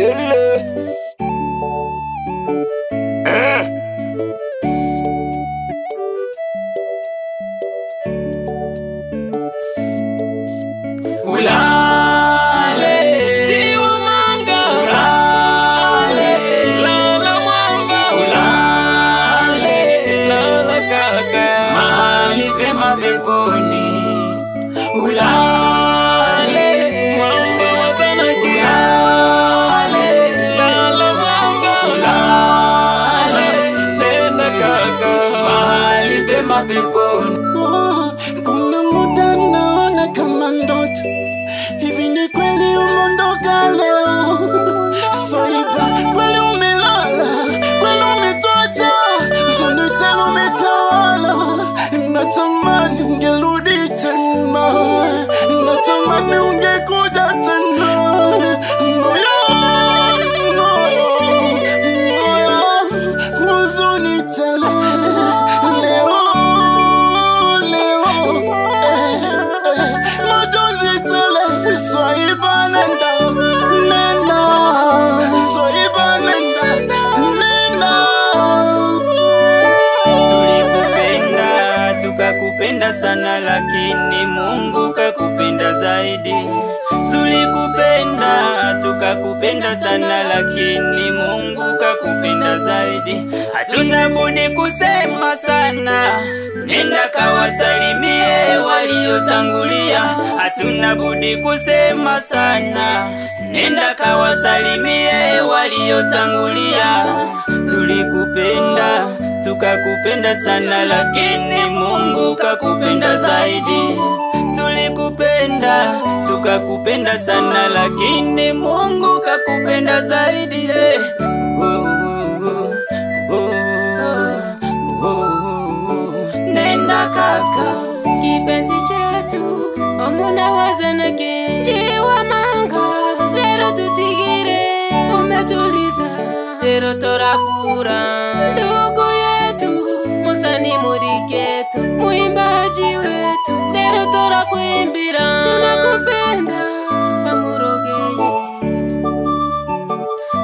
Ele ulale tiwa manga, ulale lala mwanga, ulale lala kaka mahali pema peponi, ulale mwamba wazanaki, ulale lala mwanga, ulale nenda kaka mahali pema peponi. Kuna muda naona kama ndoto, hivi ni kweli umondoka leo? Swaiba, kweli umelala, kweli umetoka, zoni tena umetawala. Natamani ungerudi tena, natamani ungekuja tena. Moyo, huzuni tele leo. Swaiba nenda, nenda, Swaiba nenda, nenda. Tulikupenda, tukakupenda sana, lakini Mungu kakupenda zaidi. Tulikupenda, tukakupenda sana, lakini Mungu kakupenda zaidi. Hatuna budi kusema sana, nenda kawasalimie waliotangulia. Hatuna budi kusema sana, nenda kawasalimie waliotangulia. Tulikupenda, tukakupenda sana, lakini Mungu kakupenda zaidi. Tulikupenda, tukakupenda sana, lakini Mungu kakupenda zaidi. Nenda kaka, kipenzi chetu omuna wazanake jiwa manga, lero tutigire umetuliza, lero torakura ndugu yetu, musani muriketu, muimbaji wetu, lero torakuimbira, tunakupenda amurogeye,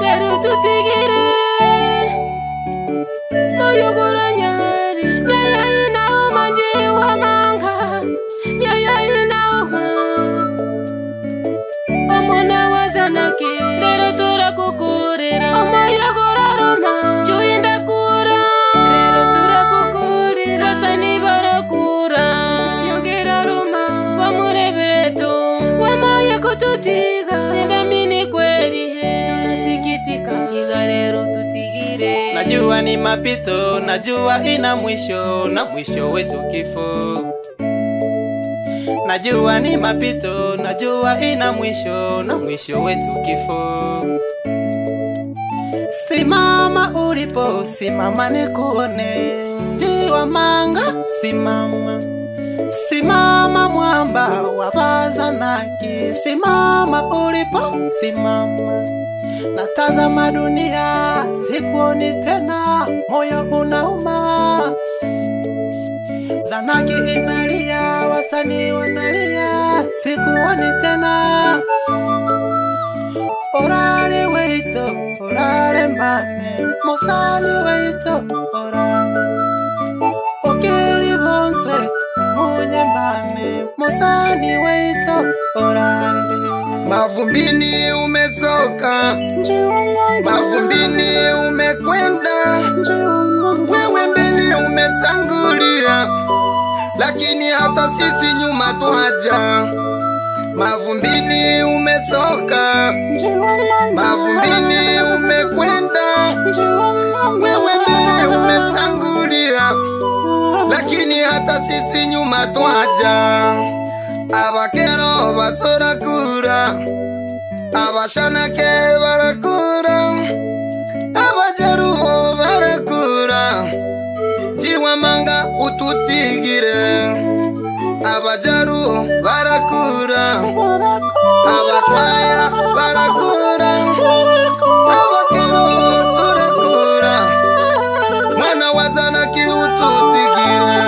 lero tutigire toyogora nyari yaya inauma jiwa manga, yaya inauma omuna wazanake, lero turakukurira omoyogora roma chuinda kura, lero turakukurira rosani barakura yogera roma bamurebeto wamaye kututiga, nendamini kweli nasikitika iga lero tutigire. Najua ni mapito, najua ina mwisho, na mwisho wetu kifo. Najua ni mapito, najua ina mwisho, na mwisho wetu kifo. Simama ulipo, simama nikuone, jiwa manga, simama. Simama mwamba wabazanaki, simama ulipo, simama. Natazama dunia, sikuoni tena, moyo unauma. Zanaki inalia, wasani wanalia, sikuoni tena. Orale weito, orale mbane, mosani weito, orale. Okeri bonswe, munye mbane, mosani weito, orale. mavumbini umetoka, mavumbini umekwenda, wewe mbele umetangulia, lakini hata sisi nyuma tuhaja. Mavumbini umetoka, mavumbini umekwenda, wewe mbele umetangulia, lakini hata sisi nyuma tuhaja. Abakero batorakura, abashanake barakura, abajeruho barakura, jiwa manga ututigire. Abajeruho barakura, abakwaya barakura, abakero turakura, mwana wazanaki ututigire.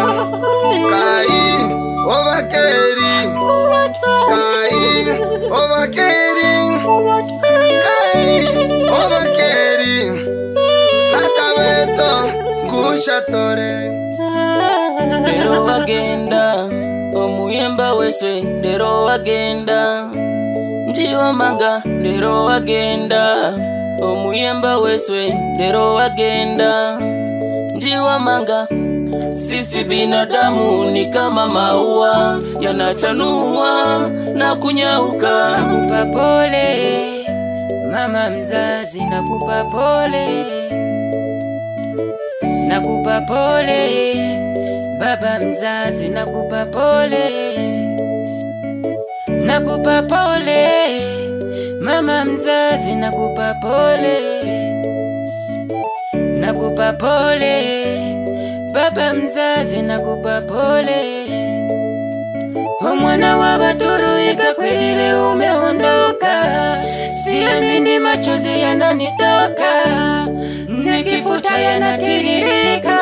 Kai obakeri, Kai obakeri, Kai mushatore Ndero wagenda omuyemba weswe ndero wagenda njiwa manga ndero wagenda omuyemba weswe ndero wagenda njiwa manga. Sisi binadamu ni kama maua yanachanua na kunyauka. Nakupa pole mama mzazi, nakupa pole. Nakupa pole baba mzazi, nakupa pole. Nakupa pole mama mzazi, nakupa pole. Nakupa pole baba mzazi, nakupa pole. Mwana wa Baturu ika kweli leo umeondoka, siamini machozi yananitoka, nikifuta yanatiririka.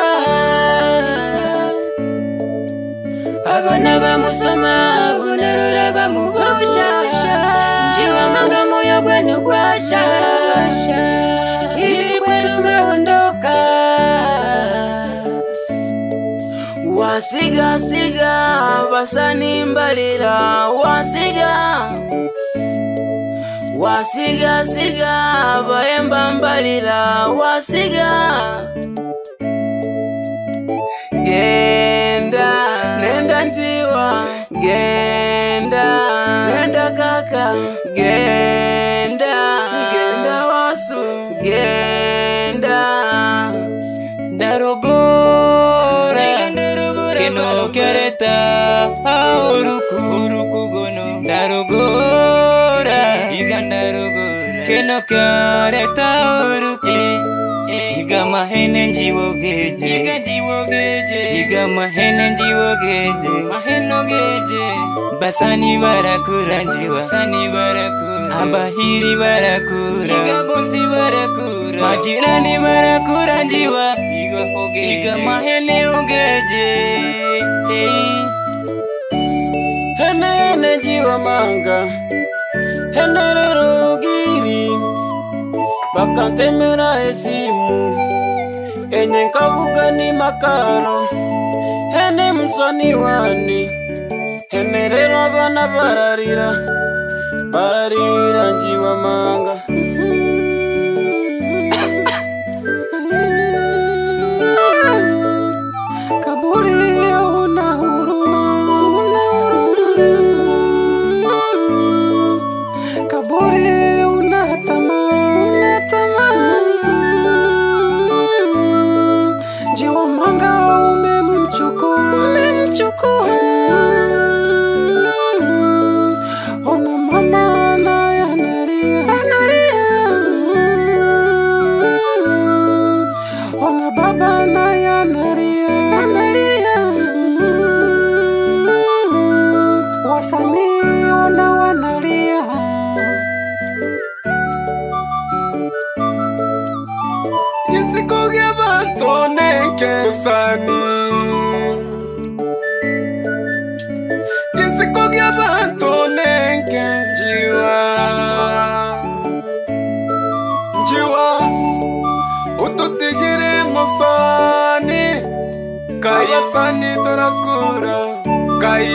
Abana bamusoma bunarura bamubosha, njiwa manga moyo gwenu gwasha, ili kweli umeondoka. Wasiga siga basani mbalira wasiga, wasiga siga baemba mbalira wasiga. Genda nenda njiwa, genda nenda kaka, genda genda wasu, genda darogora keno kereta uruku gono darogora igandarogora keno kereta uruku igama hene njiwogeje igama hene njiwogeje maheno geje basani barakura njiwa basani barakura abahiri barakura igabosi barakura majirani barakura njiwa igama hene ogeje hene njiwa manga hene rero giri bakantemera esimu enye nkavuga ni makaro hene msoni wani hene rero abana bararira bararira njiwa manga. Kaburi una huruma, una huruma. Kaburi una tamaa, una tamaa. Njiwa manga umemchukua, umemchukua. Ona mama naye analia, analia. Ona baba naye analia, analia. Wasanii ona wanalia. Yesikogia batoneke sani Yesikogia batoneke njiwa njiwa ututigire mosani kaya sani torakura kai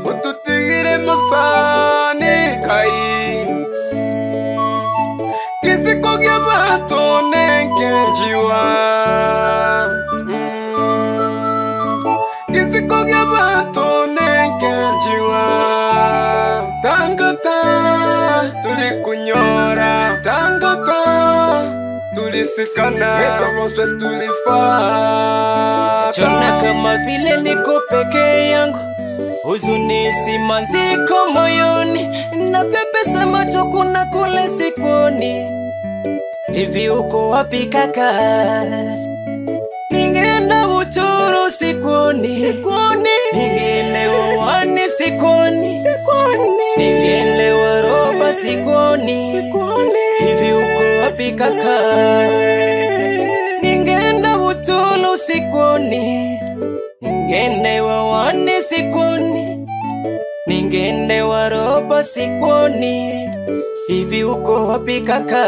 ututigire mosani kai Yesikogia batoneke njiwa Yesikogia batoneke njiwa Tangata tulikunyora Tangata tulisikana Etomoswe tulifata Chona kama vile niko peke yangu, huzuni simanziko moyoni, na pepesa macho kuna kule sikoni. Hivi uko wapi kaka? Ningeenda Buturu sikoni, sikoni. Ningeelewa wani sikoni, sikoni. Ningeelewa Roba sikoni, sikoni. Hivi uko wapi kaka? Ningeenda Buturu sikoni, ningeelewa wani sikoni. Ningeelewa Roba sikoni. Hivi uko wapi kaka?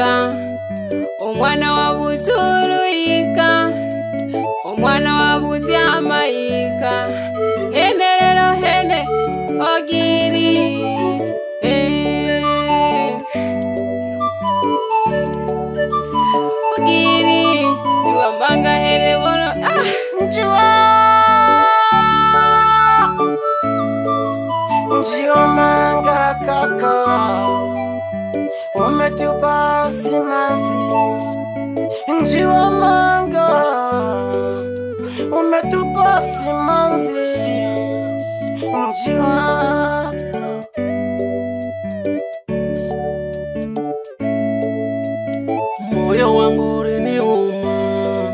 ika, omwana wa buturu ika, omwana wa butyama ika, hendelelo hene ogiri ogiri jiwa manga hele bono Njiwa manga kaka, umetupa simanzi. Njiwa manga, umetupa simanzi. Njiwa moyo wangu uliniuma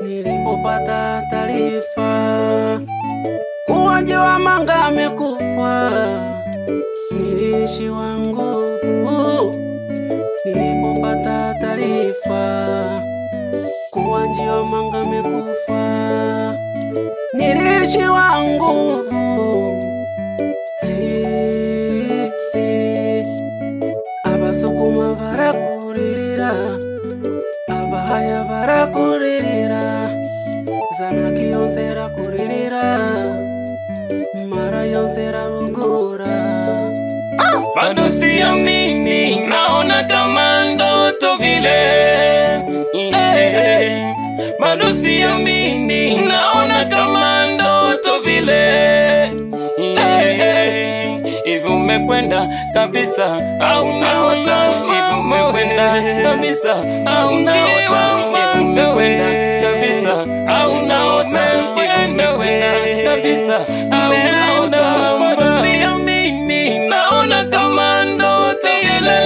nilipopata taarifa kuwa njiwa manga amekufa. Nilishiwa nguvu nilipopata taarifa kuwa njiwa manga amekufa. Nilishiwa nguvu abasukuma barakuririra, abahaya barakuririra, zanaki yonse rakuririra, mara yonse rarugura. Bado siamini, naona kama ndoto vile. Bado siamini, naona kama ndoto vile. Hivi umekwenda kabisa au naota? Hivi umekwenda kabisa au naota? Hivi umekwenda kabisa au naota? Hivi umekwenda kabisa au naota? Bado siamini, naona kama ndoto vile.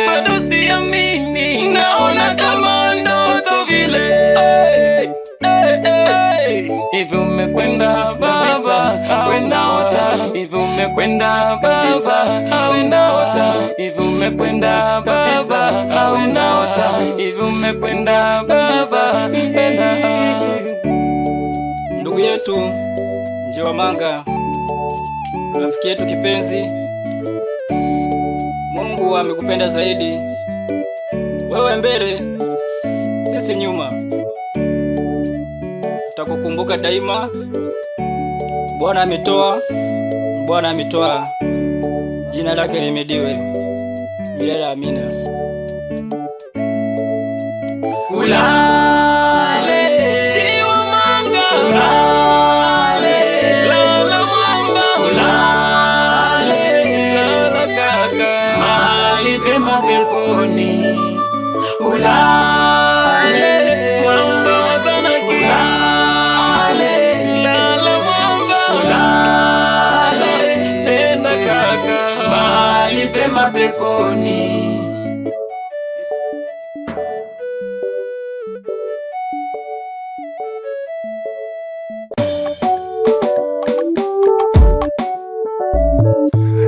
Bado siamini, naona kama ndoto vile. Hivi umekwenda baba au naota? Hivi umekwenda baba au naota? Hivi umekwenda baba au naota? Hivi umekwenda baba? Ndugu yetu Njiwa Manga, rafiki yetu kipenzi, Mungu amekupenda zaidi. Wewe mbele, sisi nyuma. Tutakukumbuka daima. Bwana ametoa, Bwana ametoa. Jina lake lihimidiwe milele. Amina. Ulale Njiwa Manga, ulale lala mwanga, ulale lala kaka, mahali pema peponi. Ulale mwanga wa Zanaki, ulale lala mwanga, ulale nenda kaka, mahali pema peponi.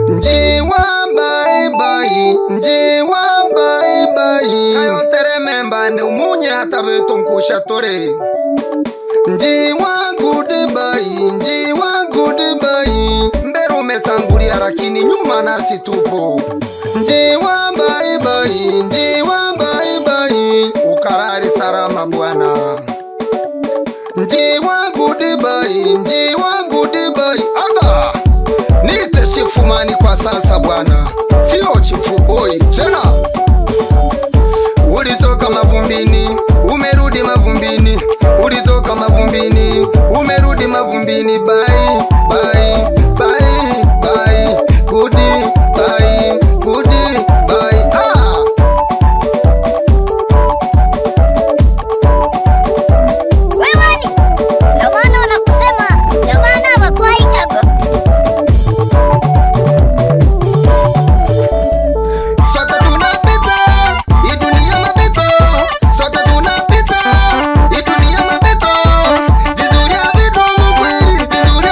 Njiwa bye bye, njiwa bye bye. Ayo terememba ne umunye hata betonkusha tore. Njiwa goodbye, njiwa goodbye. Mbero umetangulia lakini nyuma nasi tupo. Njiwa bye bye, njiwa bye bye. Ukarari salama bwana. Njiwa goodbye, njiwa goodbye. Aga nite chifu mani kwa sasa bwana, sio chifu boy tena. Ulitoka mavumbini, umerudi mavumbini. Ulitoka mavumbini, umerudi mavumbini. Bye bye bye bye, goodie bye, goodie bye. Wewe ndio maana wanakusema jamani wakwaikago. Sote tunapita, hii dunia mapito. Sote tunapita, hii dunia mapito. Vizuri havidumu kweli, vizuri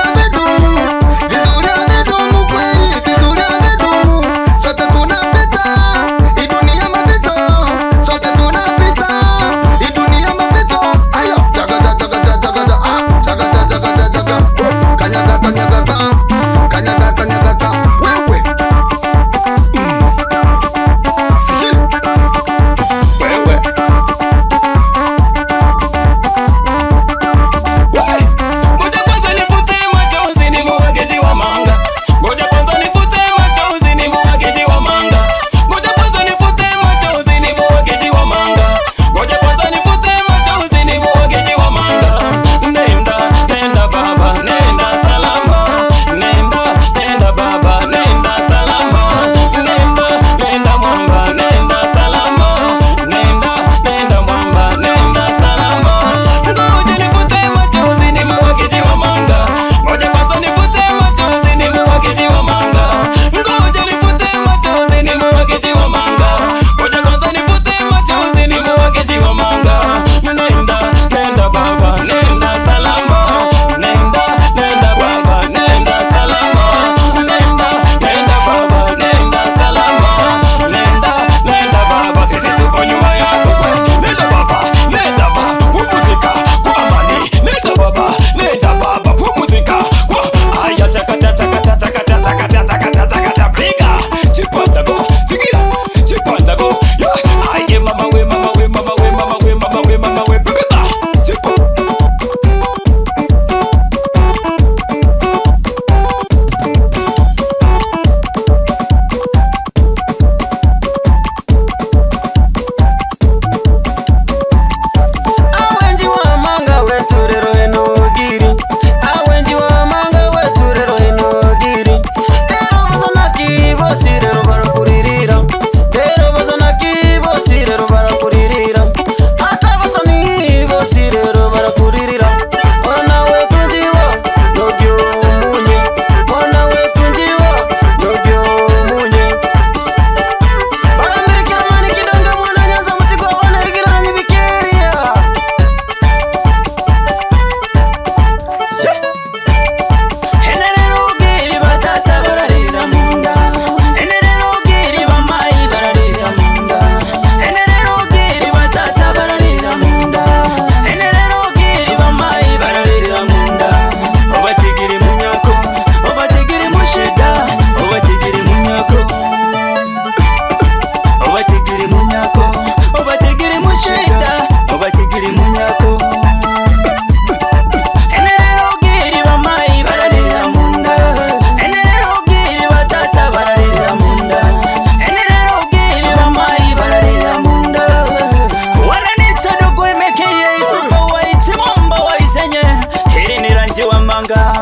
manga.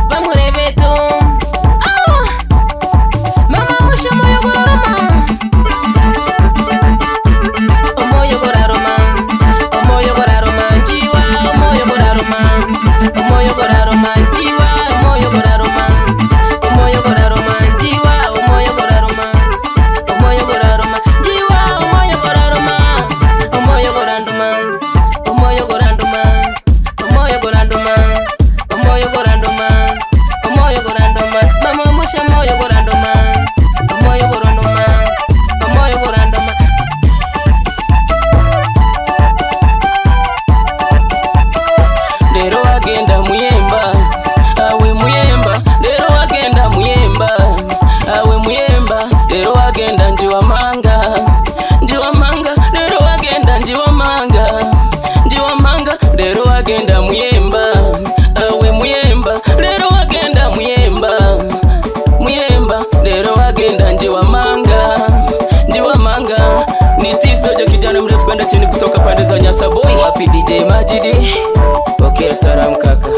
Bamurebeto mama usha moyo goroma omoyo goraroma omoyo goraroma jiwa omoyo goraroma omoyo goraroma jiwa omoyo goraroma omoyo goraroma jiwa omoyo goraroma omoyo goraroma jiwa omoyo goraroma omoyo gorandoma omoyo gorandoma omoyo gorandoma omoyo gorandoma omoyo gorandoma mama musha moyo gorandoma omoyo gorandoma omoyo gorandoma Lero agenda muyemba awe muyemba, lero agenda muyemba awe muyemba, lero agenda njiwa manga lero agenda njiwa manga lero agenda muyemba awe muyemba, lero agenda muyemba lero agenda njiwa manga ni tisoja kijana mrefu kwenda chini kutoka pande za Nyasaboy. Wapi DJ Majidi? Pokea salamu kaka.